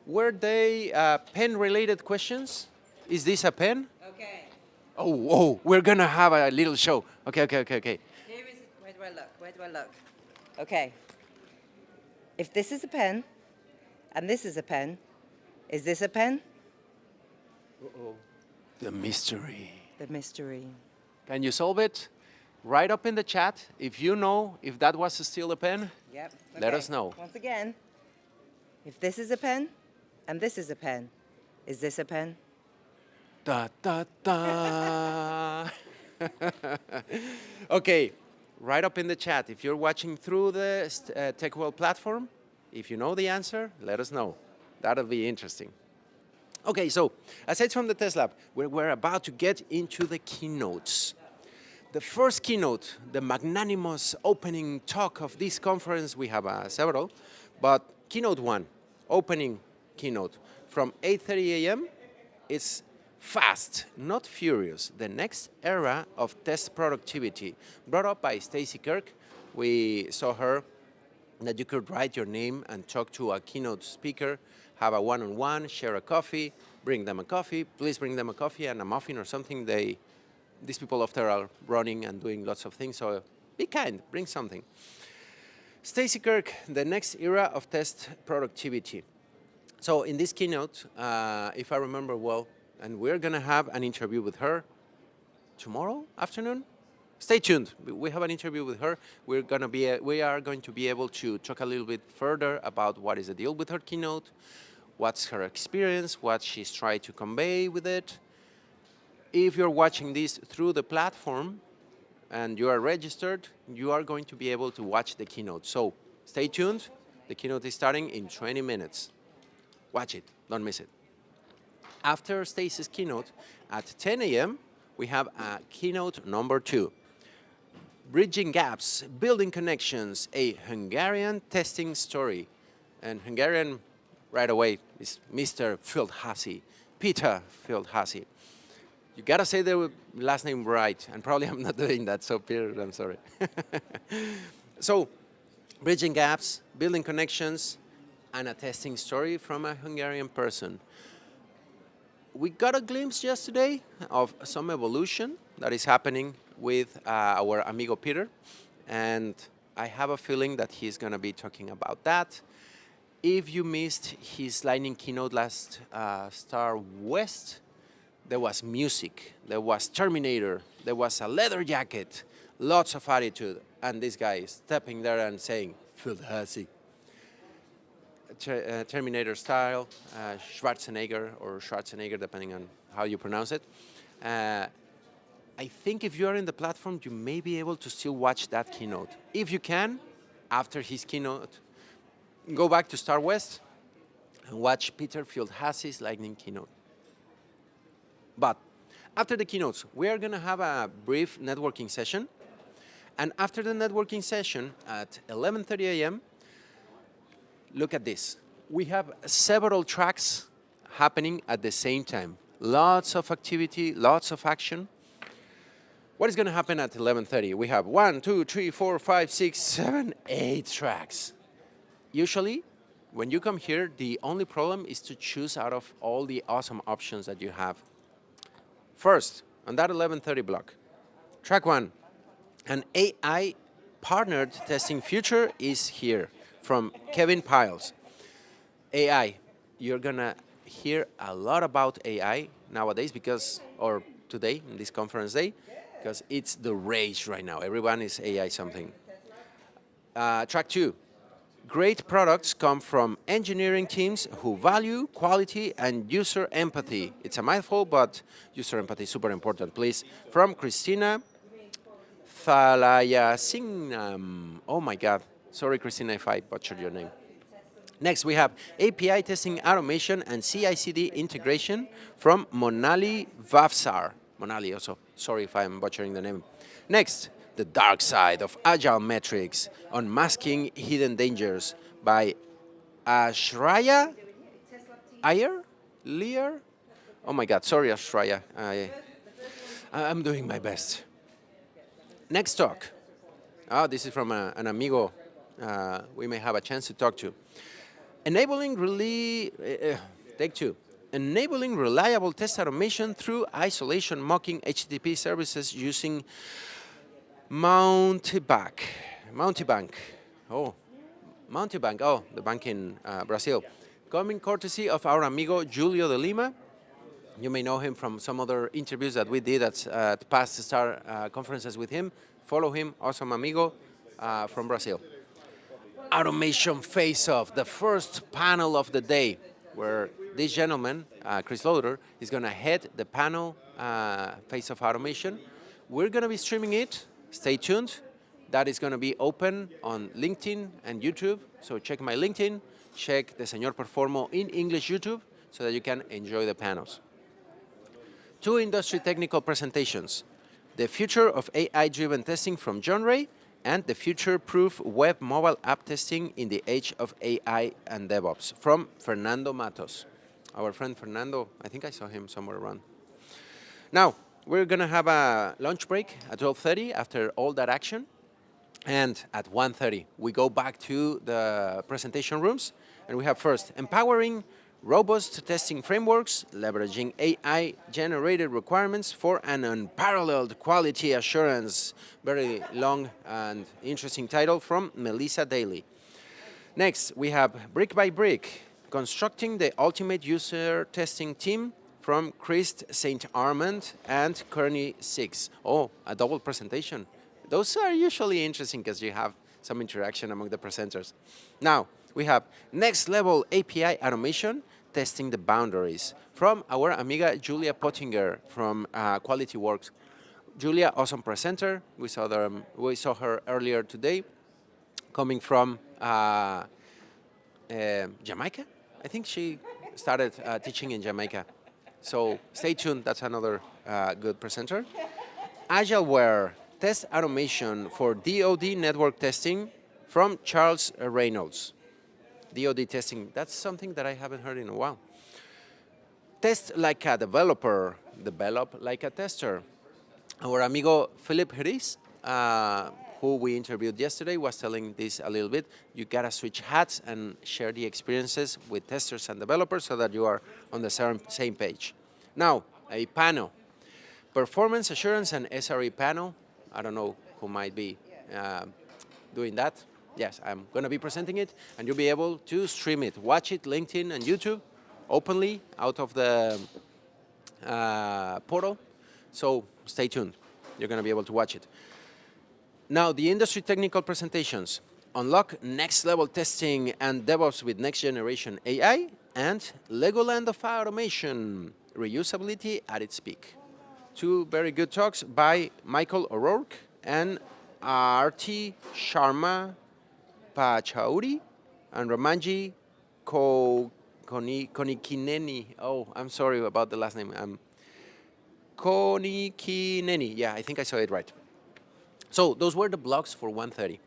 were they pen-related questions? Is this a pen? Okay. Oh, we're going to have a little show. Okay. Here is, where do I look? Okay. If this is a pen, and this is a pen, is this a pen? Uh-oh. The mystery. The mystery. Can you solve it? Write up in the chat if you know if that was still a pen. Yep. Let us know. Once again, if this is a pen, and this is a pen, is this a pen? Da, da, da. Okay, write up in the chat. If you're watching through the TechWell platform, if you know the answer, let us know. That'll be interesting. Okay, so aside from the test lab, we're about to get into the keynotes. The first keynote, the magnanimous opening talk of this conference, we have several, but keynote one, opening keynote from 8:30 a.m. It's fast, not furious. The next era of test productivity, brought up by Stacy Kirk. We saw her that you could write your name and talk to a keynote speaker, have a one-on-one, share a coffee, bring them a coffee. Please bring them a coffee and a muffin or something. These people often are running and doing lots of things, so be kind, bring something. Stacy Kirk, the next era of test productivity. So in this keynote, if I remember well, and we're going to have an interview with her tomorrow afternoon. Stay tuned. We have an interview with her. We are going to be able to talk a little bit further about what is the deal with her keynote, what's her experience, what she's trying to convey with it. If you're watching this through the platform and you are registered, you are going to be able to watch the keynote. So stay tuned. The keynote is starting in 20 minutes. Watch it. Don't miss it. After Stacy's keynote, at 10 a.m., we have a keynote number 2. Bridging Gaps, Building Connections, a Hungarian testing story. And Hungarian, right away, is Mr. Fieldhasi, Peter Fieldhasi. You gotta say the last name right, and probably I'm not doing that, so Peter, I'm sorry. So, Bridging Gaps, Building Connections, and a testing story from a Hungarian person. We got a glimpse yesterday of some evolution that is happening with our amigo Peter, and I have a feeling that he's going to be talking about that. If you missed his lightning keynote last StarEast, there was music, there was Terminator, there was a leather jacket, lots of attitude, and this guy is stepping there and saying, Fieldhasi. Terminator style, Schwarzenegger, depending on how you pronounce it. I think if you are in the platform, you may be able to still watch that keynote. If you can, after his keynote, go back to StarEast and watch Peter Fieldhasi's lightning keynote. But after the keynotes, we are going to have a brief networking session. And after the networking session at 11:30 a.m., look at this. We have several tracks happening at the same time. Lots of activity, lots of action. What is going to happen at 11:30? We have 1, 2, 3, 4, 5, 6, 7, 8 tracks. Usually, when you come here, the only problem is to choose out of all the awesome options that you have. First, on that 11:30 block, track 1, an AI-partnered testing future is here from Kevin Piles. AI, you're going to hear a lot about AI nowadays or today, in this conference day, because it's the rage right now. Everyone is AI something. Track 2, great products come from engineering teams who value quality and user empathy. It's a mouthful, but user empathy is super important. Please, from Christina Thalayasingham. Oh my God. Sorry, Christina, if I butchered your name. Next, we have API testing automation and CI/CD integration from Monali Vavsar. Monali also. Sorry if I'm butchering the name. Next, the dark side of agile metrics, unmasking hidden dangers by Ashraya Iyer? Lear? Oh my God, sorry, Ashraya. I'm doing my best. Next talk. Oh, this is from an amigo we may have a chance to talk to. Take 2. Enabling reliable test automation through isolation mocking HTTP services using Mountebank. Oh, the bank in Brazil. Coming courtesy of our amigo Julio de Lima. You may know him from some other interviews that we did at past Star conferences with him. Follow him, awesome amigo from Brazil. Automation face-off, the first panel of the day, where this gentleman, Chris Loader, is going to head the panel face-off automation. We're going to be streaming it. Stay tuned. That is going to be open on LinkedIn and YouTube. So check my LinkedIn, check the Señor Performo in English YouTube, so that you can enjoy the panels. 2 industry technical presentations. The future of AI-driven testing from John Ray, and the future-proof web mobile app testing in the age of AI and DevOps from Fernando Matos. Our friend Fernando, I think I saw him somewhere around. Now, we're going to have a lunch break at 12:30 after all that action. And at 1:30, we go back to the presentation rooms. And we have first, empowering robust testing frameworks, leveraging AI-generated requirements for an unparalleled quality assurance. Very long and interesting title from Melissa Daly. Next, we have Brick by Brick, constructing the ultimate user testing team from Christ St. Armand and Kearney 6. Oh, a double presentation. Those are usually interesting because you have some interaction among the presenters. Now, we have next level API automation, testing the boundaries, from our amiga Julia Pottinger from Quality Works. Julia, awesome presenter. We saw her earlier today, coming from Jamaica. I think she started teaching in Jamaica. So stay tuned. That's another good presenter. Agileware, test automation for DoD network testing from Charles Reynolds. DoD testing, that's something that I haven't heard in a while. Test like a developer, develop like a tester. Our amigo Philip Heris, who we interviewed yesterday, was telling this a little bit. You gotta switch hats and share the experiences with testers and developers so that you are on the same page. Now, a panel. Performance assurance and SRE panel. I don't know who might be doing that. Yes, I'm going to be presenting it, and you'll be able to stream it, watch it, LinkedIn and YouTube, openly out of the portal. So stay tuned. You're going to be able to watch it. Now, the industry technical presentations. Unlock next level testing and DevOps with next generation AI, and Legoland of automation, reusability at its peak. Two very good talks by Michael O'Rourke and Arti Sharma Pachauri and Ramanji Konikineni. Oh, I'm sorry about the last name. Konikineni. Yeah, I think I saw it right. So those were the blocks for 1:30.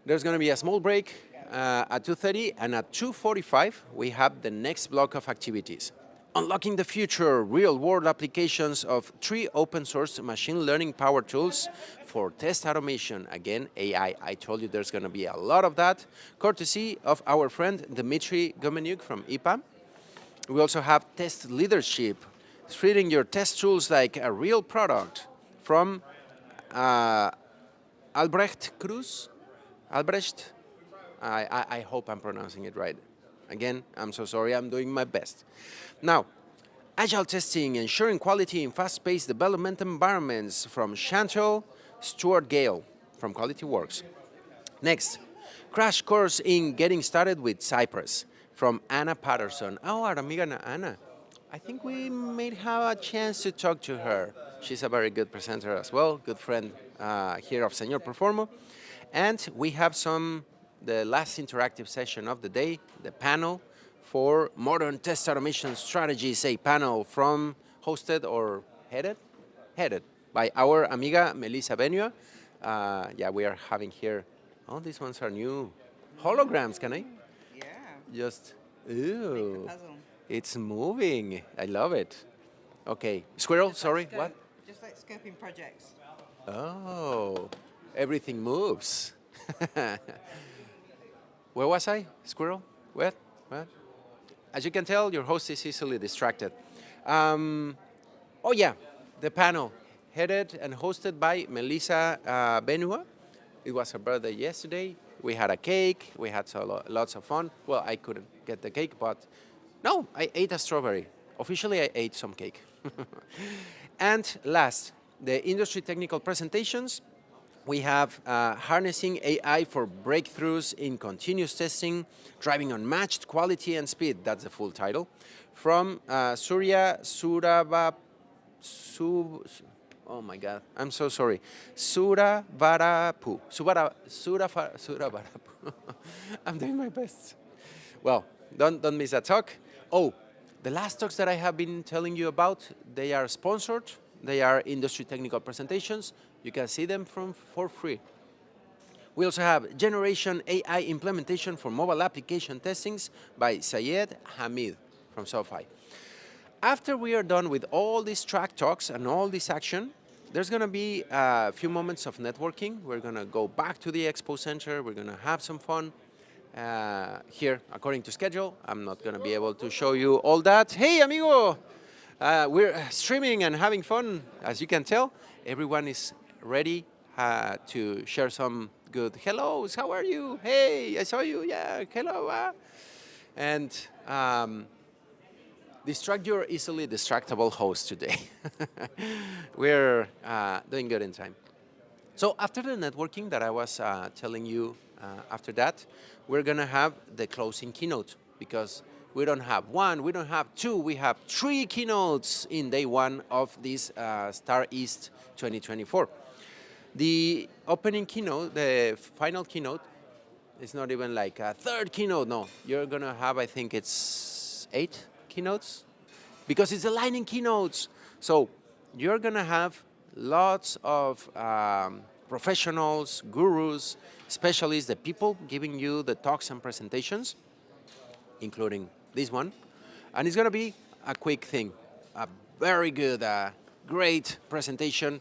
There's going to be a small break at 2:30, and at 2:45 we have the next block of activities. Unlocking the future, real-world applications of 3 open-source machine learning power tools for test automation. Again, AI. I told you there's going to be a lot of that, courtesy of our friend Dmitry Gomenyuk from IPA. We also have test leadership, treating your test tools like a real product, from Albrecht Cruz. Albrecht, I hope I'm pronouncing it right. Again, I'm so sorry, I'm doing my best. Now, agile testing, ensuring quality in fast-paced development environments, from Chantal Stuart Gale from Quality Works. Next, crash course in getting started with Cypress from Anna Patterson. Oh, our amiga Anna. I think we may have a chance to talk to her. She's a very good presenter as well, good friend here of Señor Performo. And we have the last interactive session of the day, the panel for modern test automation strategies, a panel hosted or headed by our amiga Melissa Benua. Yeah, we are having here, oh, these ones are new. Holograms, can I? Yeah. Just, ooh. Make the puzzle. It's moving. I love it. Okay, Squirrel, Just sorry, like what? Just like scoping projects. Oh, everything moves. Where was I? Squirrel? What? As you can tell, your host is easily distracted. Oh yeah, the panel, headed and hosted by Melissa Benua. It was her birthday yesterday. We had a cake. We had lots of fun. Well, I couldn't get the cake, but no, I ate a strawberry. Officially, I ate some cake. And last, the industry technical presentations. We have harnessing AI for breakthroughs in continuous testing, driving unmatched quality and speed. That's the full title. From Surya Surabarapu. Oh my God, I'm so sorry. Surabarapu. Surabarapu. I'm doing my best. Well, don't miss that talk. Oh, the last talks that I have been telling you about, they are sponsored. They are industry technical presentations. You can see them for free. We also have Generation AI Implementation for Mobile Application Testings by Sayed Hamid from SoFi. After we are done with all these track talks and all this action, there's going to be a few moments of networking. We're going to go back to the Expo Center. We're going to have some fun here according to schedule. I'm not going to be able to show you all that. Hey, amigo! We're streaming and having fun, as you can tell. Everyone is ready to share some good hellos. How are you? Hey, I saw you. Yeah, hello. and distract your easily distractible host today. We're doing good in time. So after the networking that I was telling you after that, we're going to have the closing keynote because we don't have one, we don't have two, we have three keynotes in day one of this StarEast 2024. The opening keynote, the final keynote, is not even like a third keynote. No, you're going to have, I think it's 8 keynotes because it's the lightning keynotes. So you're going to have lots of professionals, gurus, specialists, the people giving you the talks and presentations, including this one. And it's going to be a quick thing, a very good, great presentation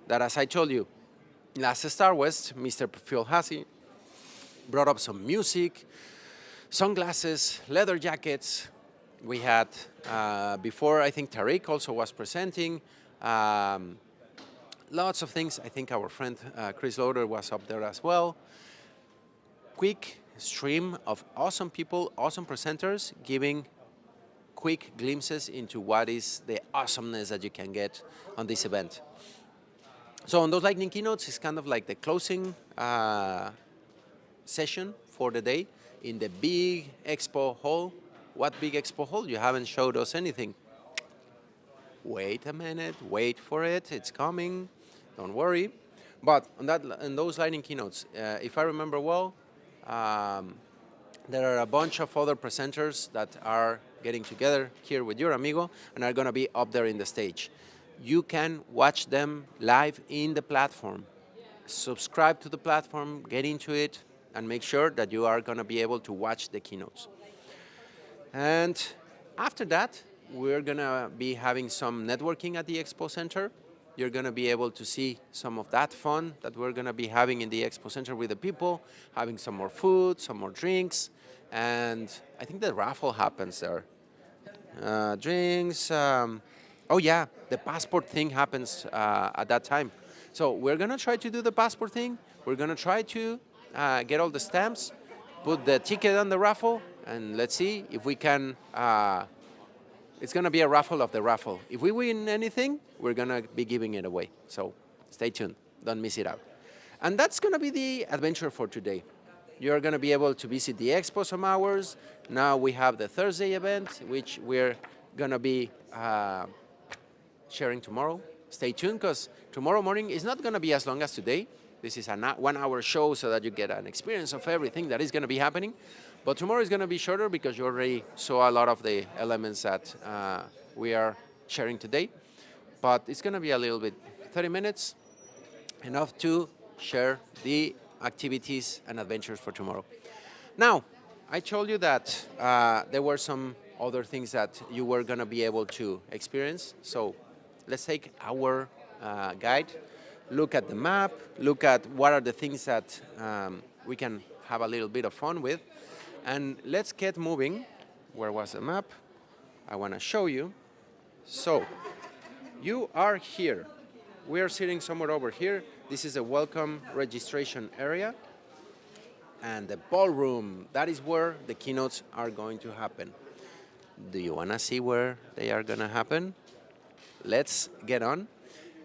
that, as I told you, last StarWest, Mr. Phil Hassey brought up some music, sunglasses, leather jackets. We had, before, I think Tariq also was presenting. Lots of things. I think our friend Chris Loader was up there as well. Quick stream of awesome people, awesome presenters, giving quick glimpses into what is the awesomeness that you can get on this event. So on those lightning keynotes, it's kind of like the closing session for the day in the big expo hall. What big expo hall? You haven't showed us anything. Wait a minute, wait for it, it's coming, don't worry. But on those lightning keynotes, if I remember well, there are a bunch of other presenters that are getting together here with your amigo and are going to be up there in the stage. You can watch them live in the platform. Subscribe to the platform, get into it, and make sure that you are going to be able to watch the keynotes. And after that, we're going to be having some networking at the Expo Center. You're going to be able to see some of that fun that we're going to be having in the Expo Center with the people, having some more food, some more drinks, and I think the raffle happens there. Drinks, oh yeah, the passport thing happens at that time. So we're going to try to do the passport thing. We're going to try to get all the stamps, put the ticket on the raffle, and let's see if we can. It's going to be a raffle of the raffle. If we win anything, we're going to be giving it away. So stay tuned. Don't miss it out. And that's going to be the adventure for today. You're going to be able to visit the expo some hours. Now we have the Thursday event, which we're going to be sharing tomorrow. Stay tuned, because tomorrow morning is not going to be as long as today. This is a 1-hour show so that you get an experience of everything that is going to be happening. But tomorrow is going to be shorter because you already saw a lot of the elements that we are sharing today. But it's going to be a little bit, 30 minutes, enough to share the activities and adventures for tomorrow. Now, I told you that there were some other things that you were going to be able to experience. So let's take our guide, look at the map, look at what are the things that we can have a little bit of fun with. And let's get moving. Where was the map? I want to show you. So you are here. We are sitting somewhere over here. This is a welcome registration area. And the ballroom, that is where the keynotes are going to happen. Do you want to see where they are going to happen? Let's get on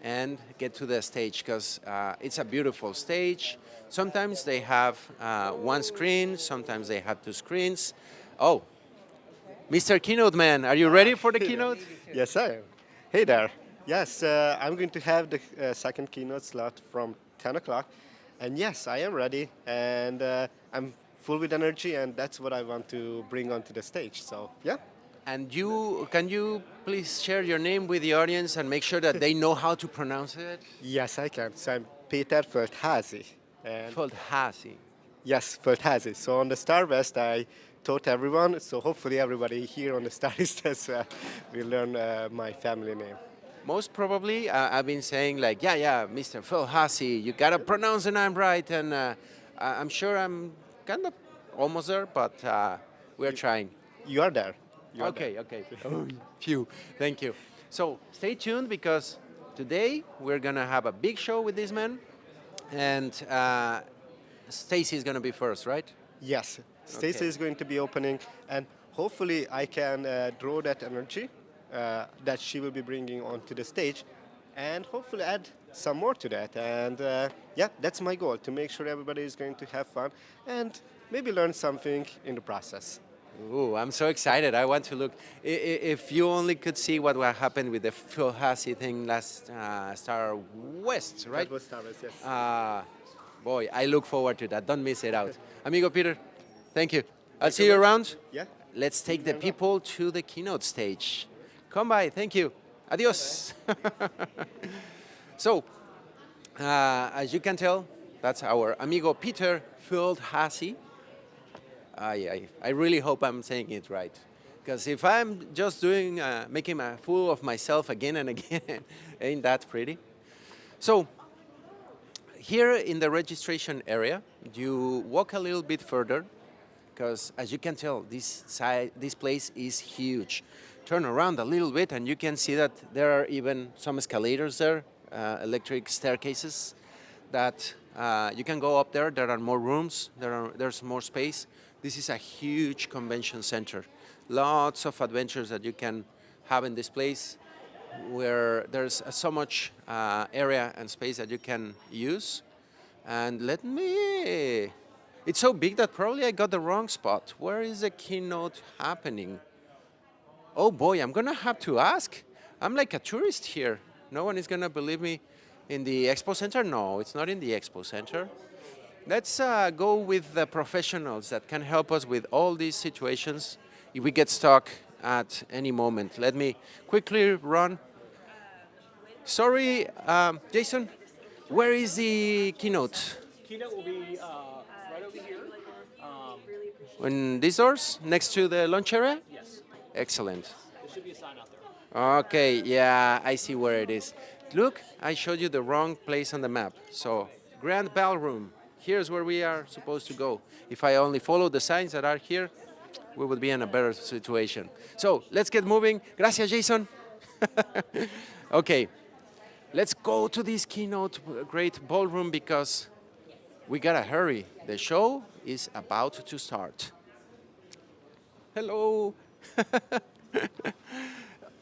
and get to the stage, because it's a beautiful stage. Sometimes they have one screen, sometimes they have 2 screens. Oh, Mr. Keynote Man, are you ready for the keynote? Yes, I am. Hey there. Yes, I'm going to have the second keynote slot from 10 o'clock. And yes, I am ready, and I'm full with energy, and that's what I want to bring onto the stage. So, yeah. And can you please share your name with the audience and make sure that they know how to pronounce it? Yes, I can. So I'm Peter Feldhasi. Feldhasi. Yes, Feldhasi. So on the StarWest, I taught everyone. So hopefully everybody here on the StarEast as well will learn my family name. Most probably, I've been saying like, yeah, Mr. Feldhasi, you gotta pronounce the name right, and I'm sure I'm kind of almost there, but we're trying. You are there. Okay. Oh, phew. Thank you. So stay tuned, because today we're gonna have a big show with this man, and Stacy is gonna be first, right? Yes. Stacy is going to be opening, and hopefully I can draw that energy that she will be bringing onto the stage, and hopefully add some more to that. And yeah, that's my goal, to make sure everybody is going to have fun and maybe learn something in the process. Ooh, I'm so excited. I want to look. If you only could see what happened with the Phil Hassie thing last Star West, right? That was Tavares, yes. Boy, I look forward to that. Don't miss it out. Amigo Peter, thank you. I'll Thank see you you much. around. Yeah. Let's take the people to the keynote stage. Come by. Thank you. Adios. So, as you can tell, that's our amigo Peter Hassie. I really hope I'm saying it right. Because if I'm just doing, making a fool of myself again and again, ain't that pretty? So, here in the registration area, you walk a little bit further, because as you can tell, this place is huge. Turn around a little bit and you can see that there are even some escalators there, electric staircases, that you can go up there. There are more rooms, there's more space. This is a huge convention center. Lots of adventures that you can have in this place, where there's so much area and space that you can use. And it's so big that probably I got the wrong spot. Where is the keynote happening? Oh boy, I'm gonna have to ask. I'm like a tourist here. No one is gonna believe me. In the expo center? No, it's not in the expo center. Let's go with the professionals that can help us with all these situations if we get stuck at any moment. Let me quickly run. Sorry, Jason, where is the keynote? Keynote will be right over here. In these doors, next to the lunch area? Yes. Excellent. There should be a sign out there. Okay, yeah, I see where it is. Look, I showed you the wrong place on the map. So, Grand Ballroom. Here's where we are supposed to go. If I only follow the signs that are here, we would be in a better situation. So, let's get moving. Gracias, Jason. Okay, let's go to this keynote, great ballroom, because we gotta hurry. The show is about to start. Hello.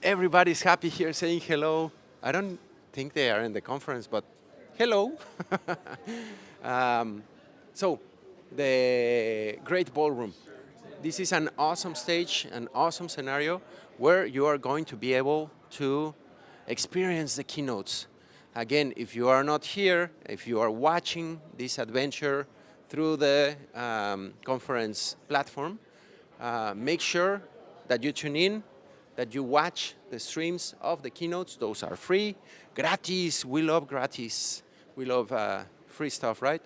Everybody's happy here saying hello. I don't think they are in the conference, but hello. So, the Great Ballroom. This is an awesome stage, an awesome scenario where you are going to be able to experience the keynotes. Again, if you are not here, if you are watching this adventure through the conference platform, make sure that you tune in, that you watch the streams of the keynotes. Those are free, gratis. We love gratis. We love free stuff, right?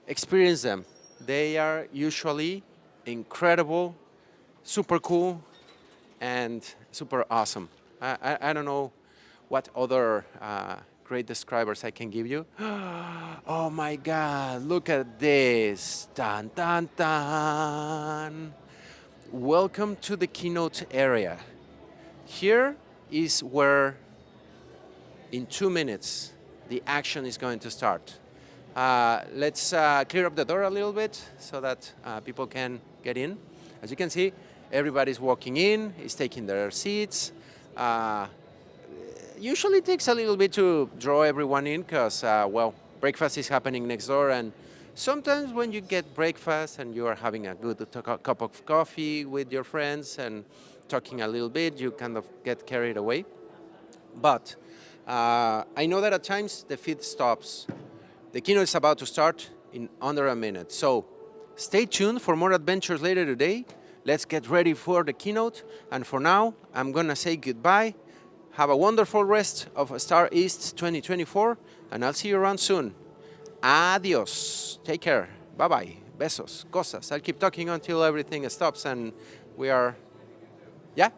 Experience them. They are usually incredible, super cool, and super awesome. I don't know what other great describers I can give you. Oh my God, look at this. Dun, dun, dun. Welcome to the keynote area. Here is where, in 2 minutes, the action is going to start. Let's clear up the door a little bit so that people can get in. As you can see, everybody's walking in, is taking their seats. Usually it takes a little bit to draw everyone in because, well, breakfast is happening next door, and sometimes when you get breakfast and you are having a good cup of coffee with your friends and talking a little bit, you kind of get carried away. But I know that at times the feed stops. The keynote is about to start in under a minute. So stay tuned for more adventures later today. Let's get ready for the keynote. And for now, I'm going to say goodbye. Have a wonderful rest of StarEast 2024, and I'll see you around soon. Adios. Take care. Bye-bye. Besos. Cosas. I'll keep talking until everything stops and we are... Yeah?